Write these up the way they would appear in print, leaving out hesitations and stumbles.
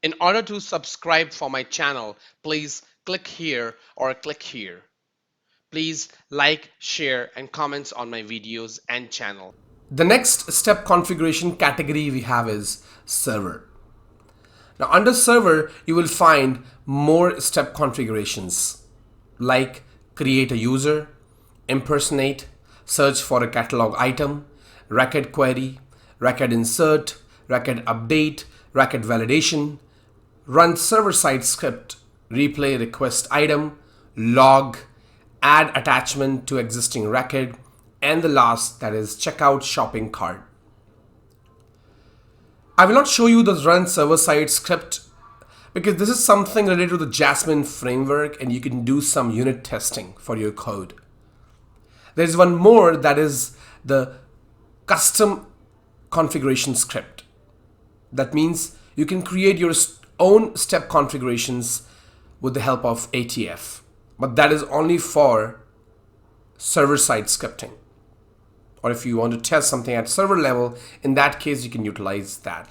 In order to subscribe for my channel, please click here or click here. Please like, share, and comments on my videos and channel. The next step configuration category we have is server. Now under server, you will find more step configurations like create a user, impersonate, search for a catalog item, record query, record insert, record update, record validation, run server-side script, replay request item, log, add attachment to existing record, and the last, that is checkout shopping cart. I will not show you the run server-side script because this is something related to the Jasmine framework and you can do some unit testing for your code. There is one more, that is the custom configuration script. That means you can create your own step configurations with the help of ATF, but that is only for server-side scripting. Or if you want to test something at server level, in that case you can utilize that.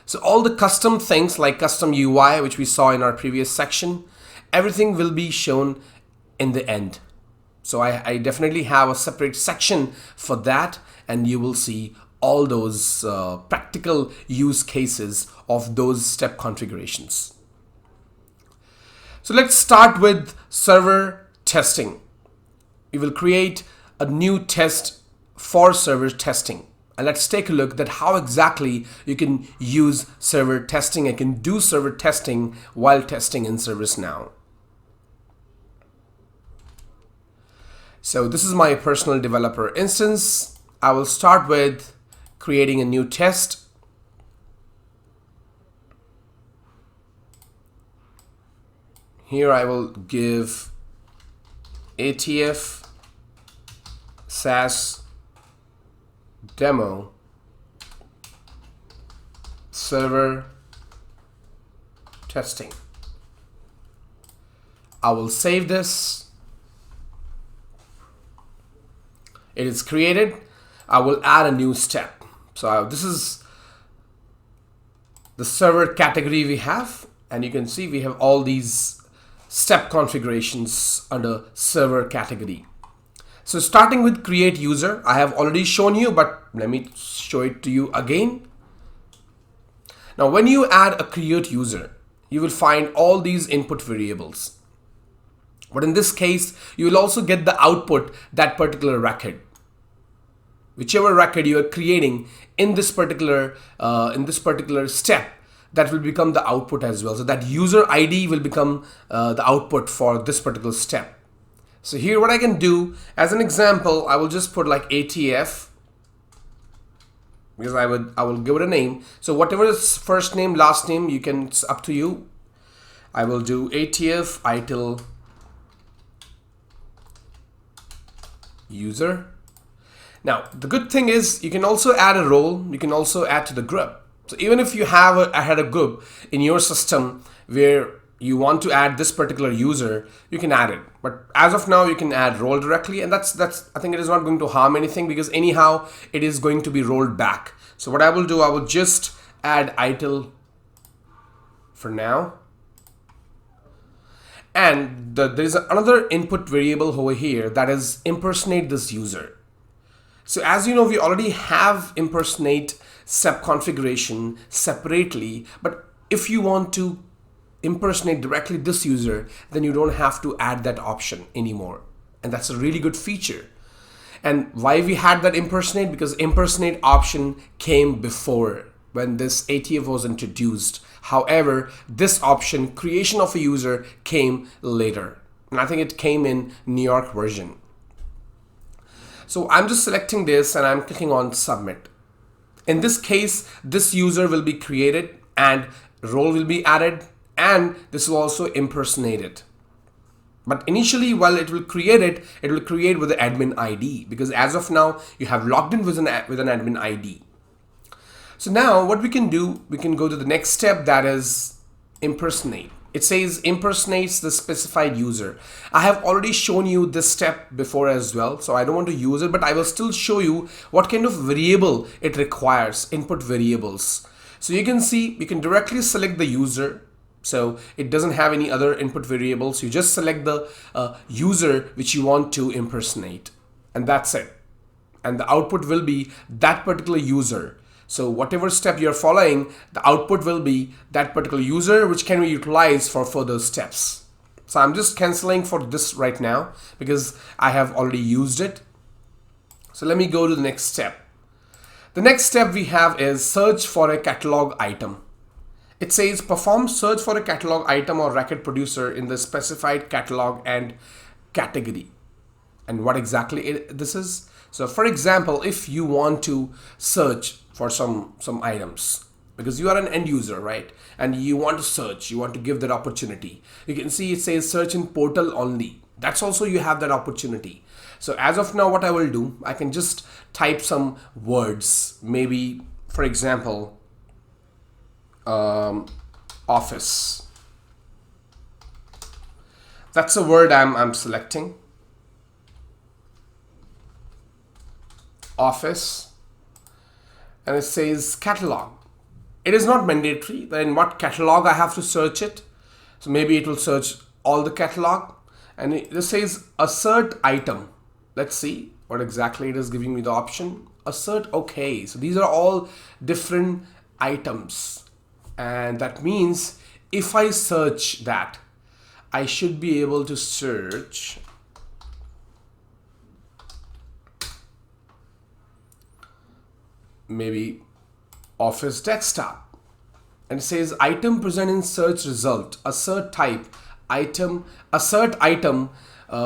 So all the custom things like custom UI, which we saw in our previous section, everything will be shown in the end. So I definitely have a separate section for that, and you will see all those practical use cases of those step configurations. So let's start with server testing. We will create a new test for server testing. And let's take a look at how exactly you can use server testing and can do server testing while testing in ServiceNow. So this is my personal developer instance. I will start with creating a new test. Here I will give ATF SaaS demo server testing. I will save this. It is created. I will add a new step. So this is the server category we have, and you can see we have all these step configurations under server category. So starting with create user, I have already shown you, but let me show it to you again. Now when you add a create user, you will find all these input variables. But in this case, you will also get the output, that particular record. Whichever record you are creating in this particular step, that will become the output as well. So that user ID will become the output for this particular step. So here what I can do, as an example, I will just put like ATF, because I will give it a name. So whatever is first name, last name, you can, it's up to you. I will do ATF ITIL user. Now the good thing is you can also add a role, you can also add to the group. So even if you have had a group in your system where you want to add this particular user, you can add it. But as of now, you can add role directly, and that's I think it is not going to harm anything, because anyhow it is going to be rolled back. So what I will do, I will just add ITIL for now. And there is another input variable over here, that is impersonate this user. So as you know, we already have impersonate step configuration separately, but if you want to impersonate directly this user, then you don't have to add that option anymore. And that's a really good feature. And why we had that impersonate? Because impersonate option came before when this ATF was introduced. However, this option, creation of a user, came later. And I think it came in New York version. So I'm just selecting this and I'm clicking on submit. In this case, this user will be created and role will be added, and this will also impersonate it. But initially, while it will create it will create with the admin ID, because as of now you have logged in with an admin ID. So now what we can do, we can go to the next step, that is impersonate. It says impersonates the specified user. I have already shown you this step before as well, so I don't want to use it, but I will still show you what kind of variable it requires, input variables. So you can see, you can directly select the user. So it doesn't have any other input variables. You just select the user which you want to impersonate, and that's it. And the output will be that particular user. So whatever step you're following, the output will be that particular user, which can be utilized for further steps. So I'm just canceling for this right now because I have already used it. So let me go to the next step. The next step we have is search for a catalog item. It says perform search for a catalog item or record producer in the specified catalog and category. And what exactly this is? So for example, if you want to search for some items, because you are an end user, right? And you want to search, you want to give that opportunity. You can see it says search in portal only. That's also, you have that opportunity. So as of now, what I will do, I can just type some words. Maybe, for example, office. That's a word I'm selecting. Office. And it says catalog. It is not mandatory that in what catalog I have to search it. So maybe it will search all the catalog. And this says assert item. Let's see what exactly it is giving me the option. Assert, okay. So these are all different items. And that means if I search that, I should be able to search maybe Office desktop, and it says item present in search result, assert type, item, assert item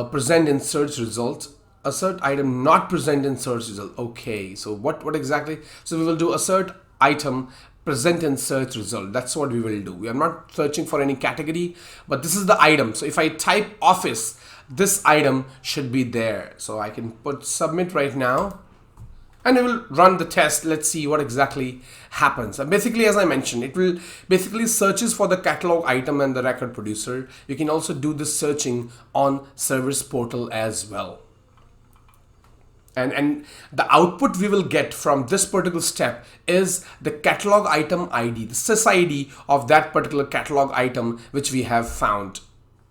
present in search result, assert item not present in search result. Okay, so what exactly? So we will do assert item present in search result. That's what we will do. We are not searching for any category, but this is the item. So if I type office, this item should be there. So I can put submit right now. And it will run the test. Let's see what exactly happens. And basically, as I mentioned, it will basically searches for the catalog item and the record producer. You can also do this searching on service portal as well. And the output we will get from this particular step is the catalog item ID, the sys of that particular catalog item which we have found.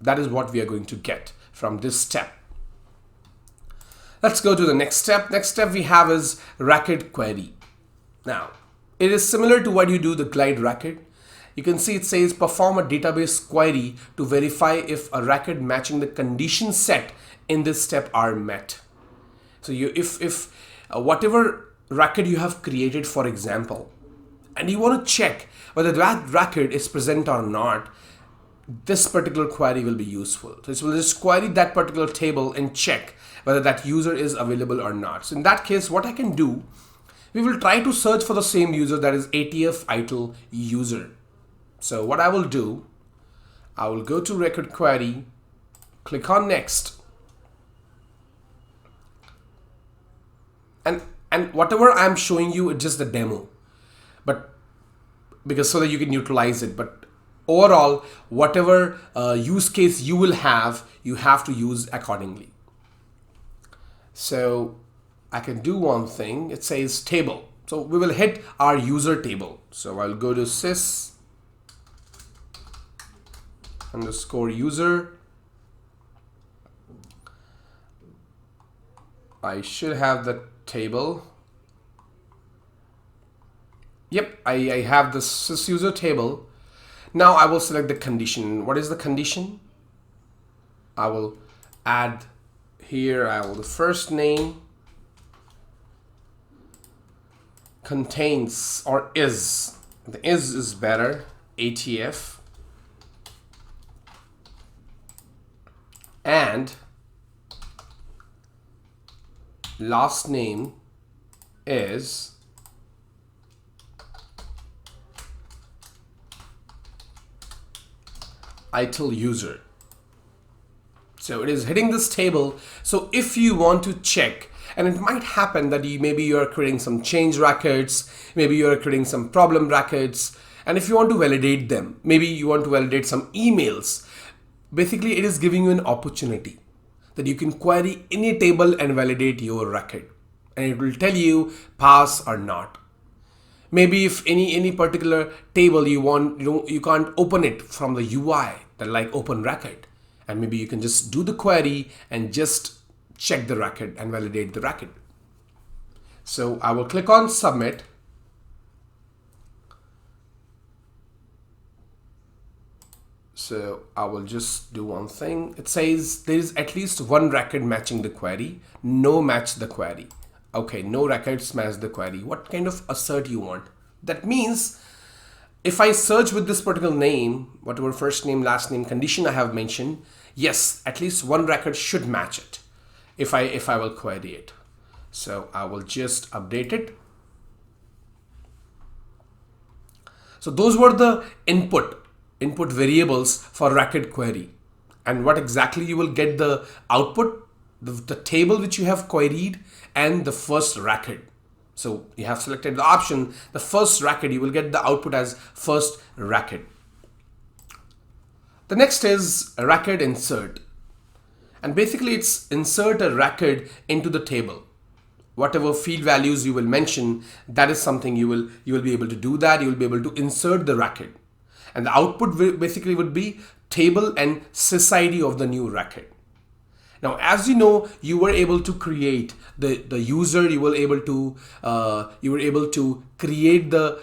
That is what we are going to get from this step. Let's go to the next step. Next step we have is record query. Now, it is similar to what you do the glide record. You can see it says perform a database query to verify if a record matching the conditions set in this step are met. So if whatever record you have created, for example, and you want to check whether that record is present or not, this particular query will be useful. So it will just query that particular table and check whether that user is available or not. So in that case, what I can do, we will try to search for the same user, that is ATF ITIL user. So what I will do, I will go to record query, click on next. And whatever I'm showing you, it's just a demo, but because so that you can utilize it. But overall, whatever use case you will have, you have to use accordingly. So I can do one thing. It says table. So we will hit our user table. So I'll go to sys underscore user. I should have the table. Yep, I have the sys user table. Now I will select the condition. What is the condition? I will add here, the first name contains or is, the is better, ATF, and last name is ITIL user. So it is hitting this table. So if you want to check, and it might happen that maybe you are creating some change records, maybe you are creating some problem records, and if you want to validate them, maybe you want to validate some emails. Basically, it is giving you an opportunity that you can query any table and validate your record, and it will tell you pass or not. Maybe if any particular table you want, you can't open it from the UI, that like open record, and maybe you can just do the query and just check the record and validate the record. So I will click on submit. So I will just do one thing. It says there is at least one record matching the query. No match the query. Okay, no records match the query. What kind of assert you want? That means if I search with this particular name, whatever first name, last name, condition I have mentioned, yes, at least one record should match it if I will query it. So I will just update it. So those were the input variables for record query. And what exactly you will get the output, the table which you have queried and the first record. So you have selected the option, the first record, you will get the output as first record. The next is a record insert. And basically it's insert a record into the table. Whatever field values you will mention, that is something you will be able to do that. You will be able to insert the record. And the output basically would be table and sysID of the new record. Now, as you know, you were able to create the user. You were able to create the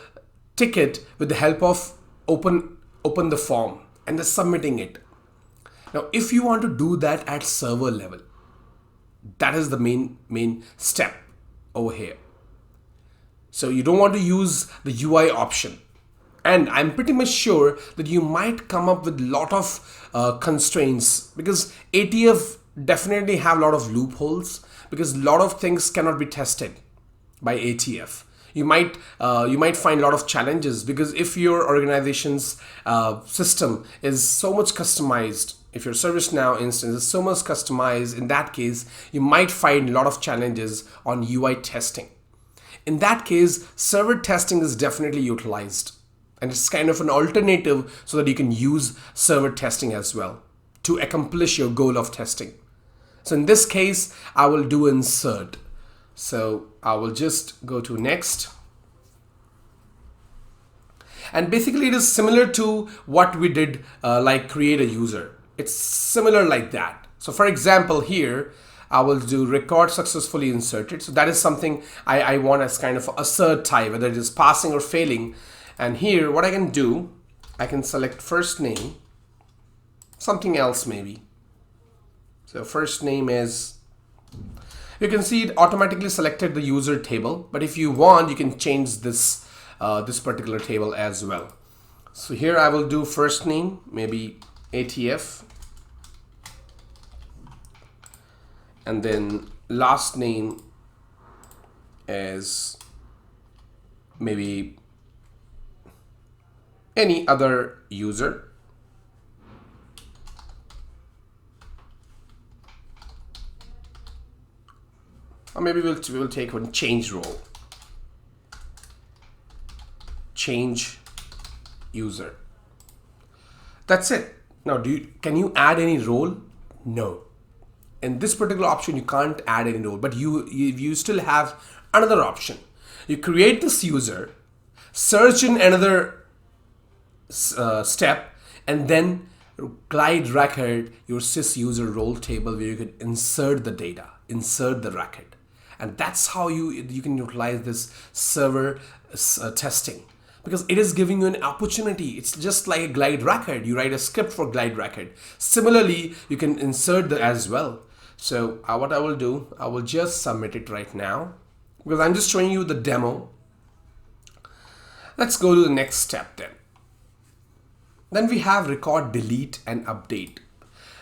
ticket with the help of open the form and then submitting it. Now, if you want to do that at server level, that is the main step over here. So you don't want to use the UI option. And I'm pretty much sure that you might come up with a lot of constraints, because ATF definitely have a lot of loopholes, because a lot of things cannot be tested by ATF. You might find a lot of challenges, because if your organization's system is so much customized, if your ServiceNow instance is so much customized, in that case, you might find a lot of challenges on UI testing. In that case, server testing is definitely utilized. And it's kind of an alternative so that you can use server testing as well to accomplish your goal of testing. So in this case, I will do insert. So I will just go to next. And basically it is similar to what we did like create a user. It's similar like that. So for example, here I will do record successfully inserted. So that is something I want as kind of assert type, whether it is passing or failing. And here what I can do, I can select first name, something else maybe. So first name is, you can see it automatically selected the user table, but if you want, you can change this this particular table as well. So here I will do first name, maybe ATF, and then last name is maybe any other user. Or maybe we'll take one change role. Change user. That's it. Now, can you add any role? No. In this particular option, you can't add any role, but you still have another option. You create this user, search in another step, and then glide record your sys user role table where you can insert the data, insert the record. And that's how you can utilize this server testing, because it is giving you an opportunity. It's just like a glide record. You write a script for glide record. Similarly, you can insert that as well. So what I will do, I will just submit it right now, because I'm just showing you the demo. Let's go to the next step then. Then we have record, delete, and update.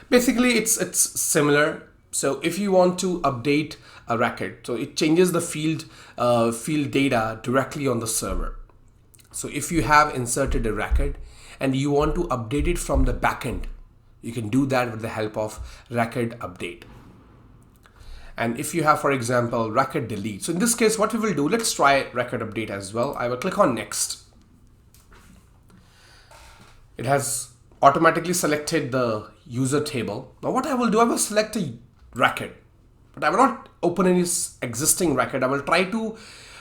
Basically, it's similar. So if you want to update a record, so it changes the field data directly on the server. So if you have inserted a record and you want to update it from the backend, you can do that with the help of record update. And if you have, for example, record delete. So in this case, what we will do, let's try record update as well. I will click on next. It has automatically selected the user table. Now what I will do, I will select a record, but I will not open any existing record. I will try to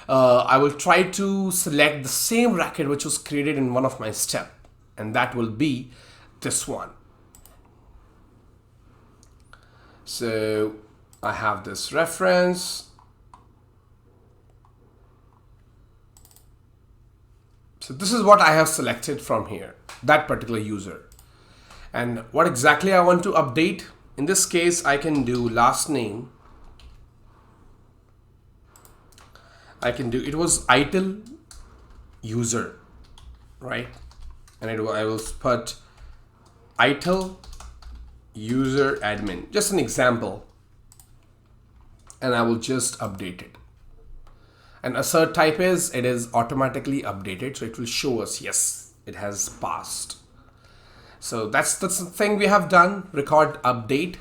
I will try to select the same record which was created in one of my steps, and that will be this one. So I have this reference. So this is what I have selected from here, that particular user. And what exactly I want to update, in this case I can do last name. I can do, it was ITIL user, right? And I will put ITIL user admin, just an example, and I will just update it. And assert type is, it is automatically updated, so it will show us yes, it has passed. So that's the thing we have done, record update.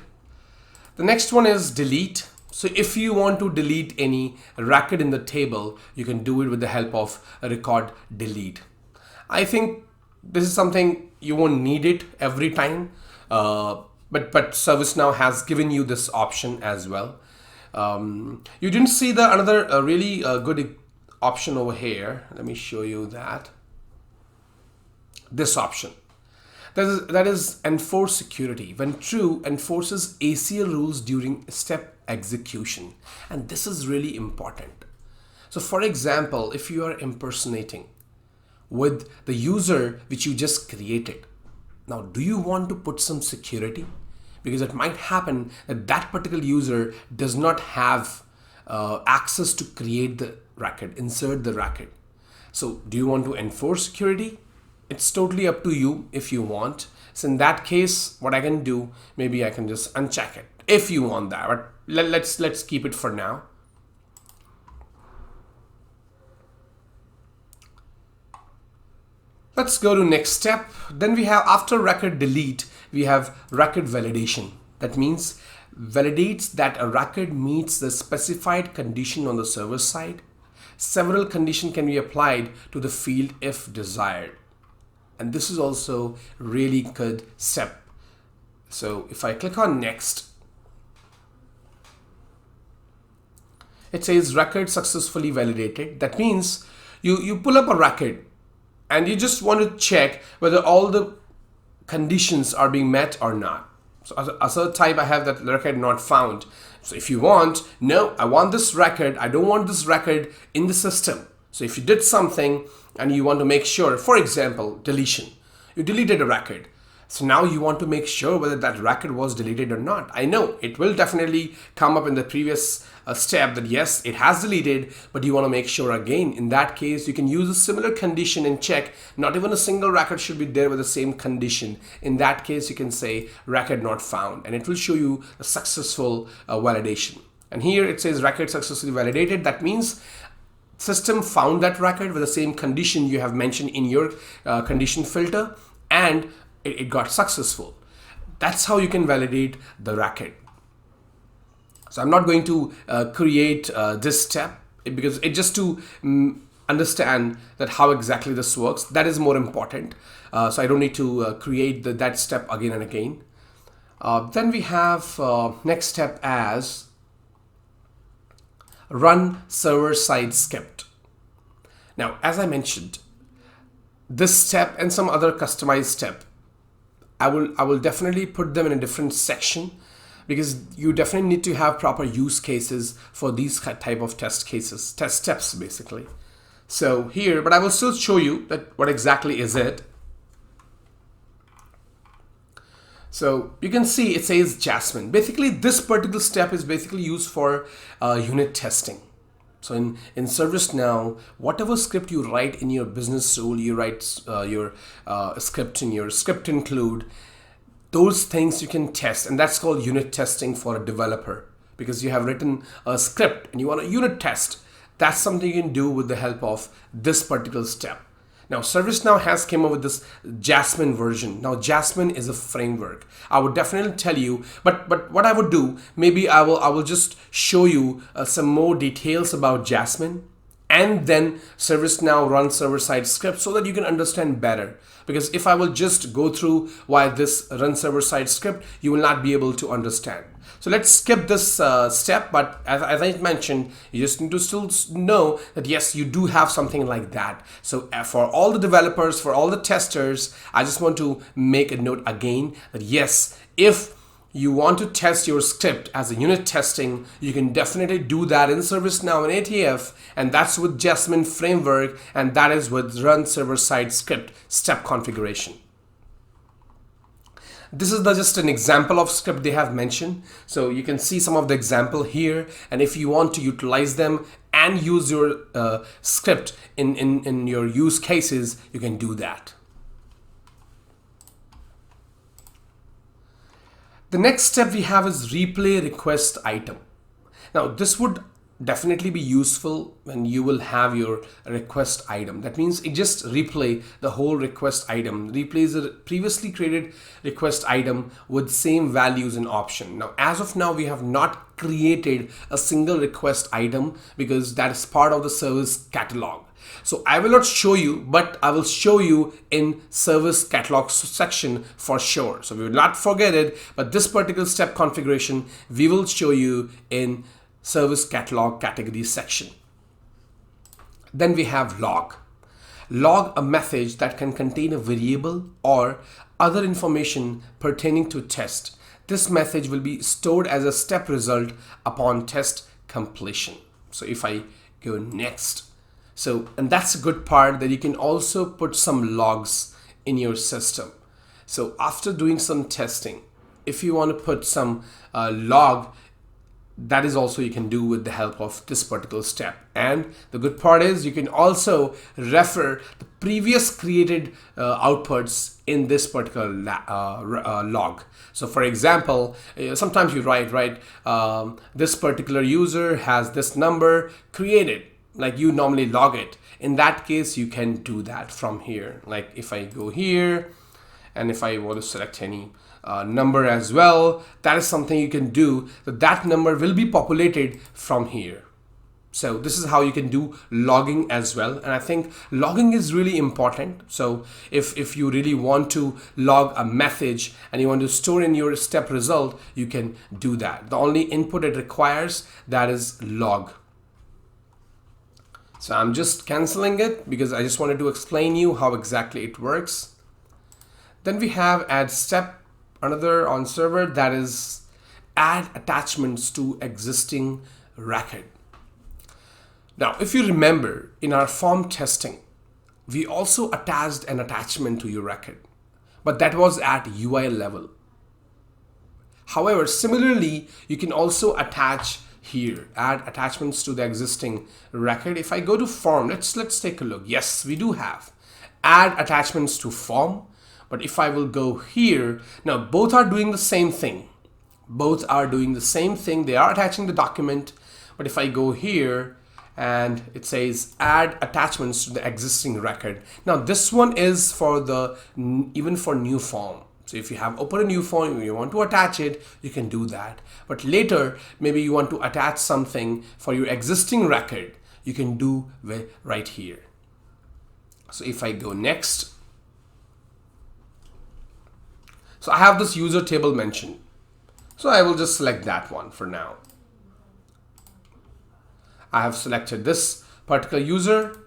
The next one is delete. So if you want to delete any record in the table, you can do it with the help of a record delete. I think this is something you won't need it every time, but ServiceNow has given you this option as well. You didn't see the another really good option over here. Let me show you that. This option. That is enforce security. When true, enforces ACL rules during step execution. And this is really important. So for example, if you are impersonating with the user which you just created, now do you want to put some security? Because it might happen that that particular user does not have access to create the record, insert the record. So do you want to enforce security? It's totally up to you if you want. So in that case, what I can do, maybe I can just uncheck it if you want that, but let's keep it for now. Let's go to next step. Then we have, after record delete, we have record validation. That means validates that a record meets the specified condition on the server side. Several conditions can be applied to the field if desired. And this is also really good step. So if I click on next, it says record successfully validated. That means you pull up a record and you just want to check whether all the conditions are being met or not. So as a assert type, I have that record not found. So if you want, no, I want this record, I don't want this record in the system. So if you did something and you want to make sure, for example, deletion, you deleted a record. So now you want to make sure whether that record was deleted or not. I know it will definitely come up in the previous step that yes, it has deleted, but you want to make sure again. In that case, you can use a similar condition and check. Not even a single record should be there with the same condition. In that case, you can say record not found, and it will show you a successful validation. And here it says record successfully validated. That means system found that record with the same condition you have mentioned in your condition filter, and it got successful. That's how you can validate the record. So I'm not going to create this step because it just to understand that how exactly this works. That is more important. So I don't need to create that step again and again. Then we have next step as run server-side script. Now, as I mentioned, this step and some other customized step, I will definitely put them in a different section because you definitely need to have proper use cases for these type of test cases, test steps basically. So here, but I will still show you that what exactly is it. So you can see it says Jasmine. Basically, this particular step is basically used for unit testing. So in ServiceNow, whatever script you write in your business rule, you write your script in your script include, those things you can test, and that's called unit testing for a developer because you have written a script and you want a unit test. That's something you can do with the help of this particular step. Now, ServiceNow has came up with this Jasmine version. Now, Jasmine is a framework. I would definitely tell you, but what I would do, maybe I will just show you some more details about Jasmine, and then ServiceNow run server-side script so that you can understand better. Because if I will just go through why this run server-side script, you will not be able to understand. So let's skip this step, but as I mentioned, you just need to still know that yes, you do have something like that. So for all the developers, for all the testers, I just want to make a note again that yes, if you want to test your script as a unit testing, you can definitely do that in ServiceNow and ATF, and that's with Jasmine framework, and that is with run server-side script step configuration. This is just an example of script they have mentioned. So you can see some of the example here, and if you want to utilize them and use your script in your use cases, you can do that. The next step we have is replay request item. Now this would definitely be useful when you will have your request item. That means it just replay the whole request item, replays the previously created request item with same values and option. Now as of now we have not created a single request item because that is part of the service catalog. So I will not show you, but I will show you in service catalog section for sure. So we will not forget it, but this particular step configuration we will show you in service catalog category section. Then we have log. Log a message that can contain a variable or other information pertaining to test. This message will be stored as a step result upon test completion. So if I go next, and that's a good part, that you can also put some logs in your system. So after doing some testing, if you want to put some log, that is also you can do with the help of this particular step. And the good part is you can also refer the previous created outputs in this particular log. So for example, sometimes you write this particular user has this number created, like you normally log it. In that case, you can do that from here. Like if I go here, and if I want to select any number as well, that is something you can do. That number will be populated from here. So this is how you can do logging as well. And I think logging is really important. So if you really want to log a message and you want to store in your step result, you can do that. The only input it requires, that is log. So I'm just canceling it because I just wanted to explain you how exactly it works. Then we have add step, another on server, that is add attachments to existing record. Now, if you remember in our form testing, we also attached an attachment to your record, but that was at UI level. However, similarly, you can also attach here, add attachments to the existing record. If I go to form, let's take a look. Yes, we do have add attachments to form. But if I will go here, now both are doing the same thing. Both are doing the same thing. They are attaching the document. But if I go here and it says add attachments to the existing record. Now this one is for the even for new form. So if you have open a new form, you want to attach it, you can do that. But later, maybe you want to attach something for your existing record, you can do right here. So if I go next, so I have this user table mentioned. So I will just select that one for now. I have selected this particular user.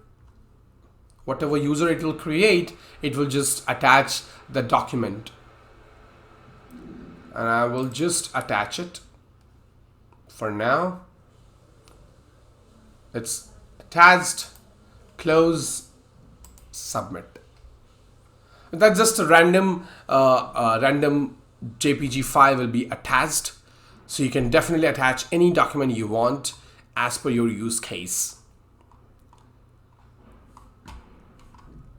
Whatever user it will create, it will just attach the document. And I will just attach it for now. It's attached, close, submit. That's just a random JPG file will be attached. So you can definitely attach any document you want as per your use case.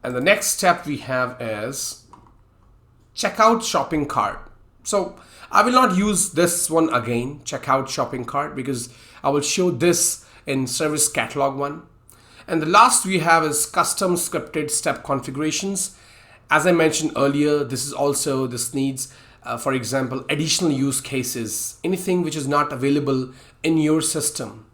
And the next step we have is checkout shopping cart. So I will not use this one again, checkout shopping cart, because I will show this in service catalog one. And the last we have is custom scripted step configurations. As I mentioned earlier, this needs, for example, additional use cases, anything which is not available in your system.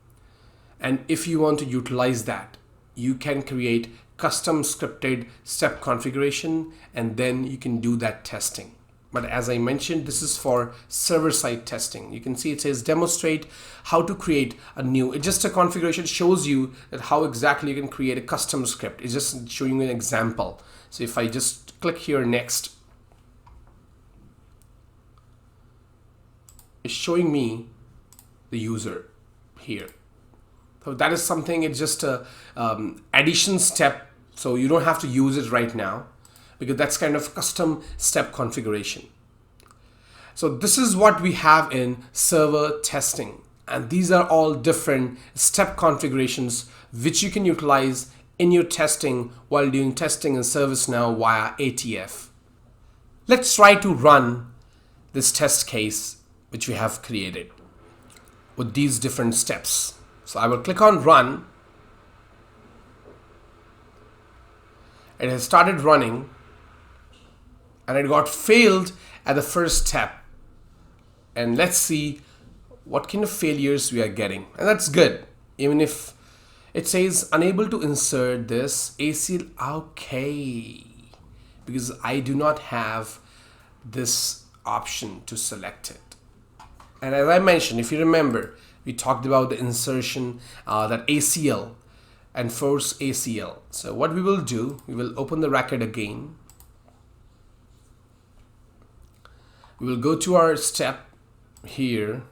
And if you want to utilize that, you can create custom scripted step configuration, and then you can do that testing. But as I mentioned, this is for server-side testing. You can see it says demonstrate how to create a new. It's just a configuration, shows you that how exactly you can create a custom script. It's just showing you an example. So if I just click here next, it's showing me the user here. So that is something, it's just a addition step. So you don't have to use it right now, because that's kind of custom step configuration. So this is what we have in server testing. And these are all different step configurations which you can utilize in your testing while doing testing in ServiceNow via ATF. Let's try to run this test case which we have created with these different steps. So I will click on run. It has started running and it got failed at the first step. And let's see what kind of failures we are getting. And that's good. Even if it says unable to insert this ACL, okay, because I do not have this option to select it. And as I mentioned, if you remember, we talked about the insertion, that ACL and force ACL. So what we will do, we will open the record again. We will go to our step here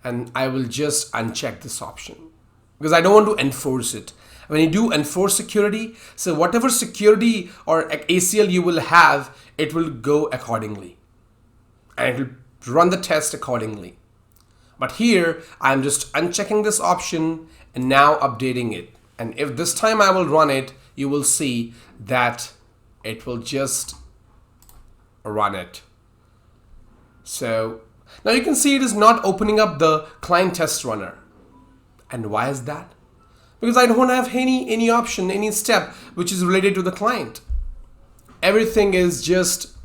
and I will just uncheck this option because I don't want to enforce it. When you do enforce security, so whatever security or ACL you will have, it will go accordingly and it will run the test accordingly. But here I'm just unchecking this option and now updating it. And if this time I will run it, you will see that it will just run it. So now you can see it is not opening up the client test runner. And why is that? Because I don't have any option, any step which is related to the client. Everything is just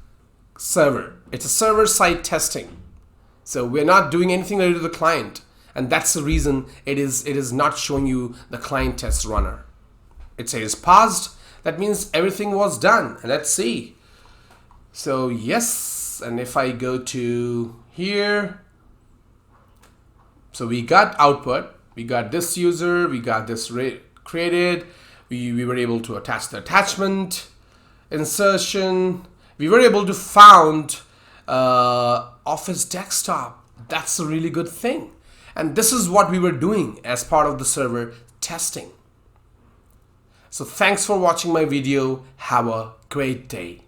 server. It's a server-side testing. So we're not doing anything related to the client. And that's the reason it is not showing you the client test runner. It says paused. That means everything was done. And let's see. So yes, and if I go to here, so we got output, we got this user, we got this created, we were able to attach the attachment, insertion, we were able to found Office desktop. That's a really good thing. And this is what we were doing as part of the server testing. So thanks for watching my video. Have a great day.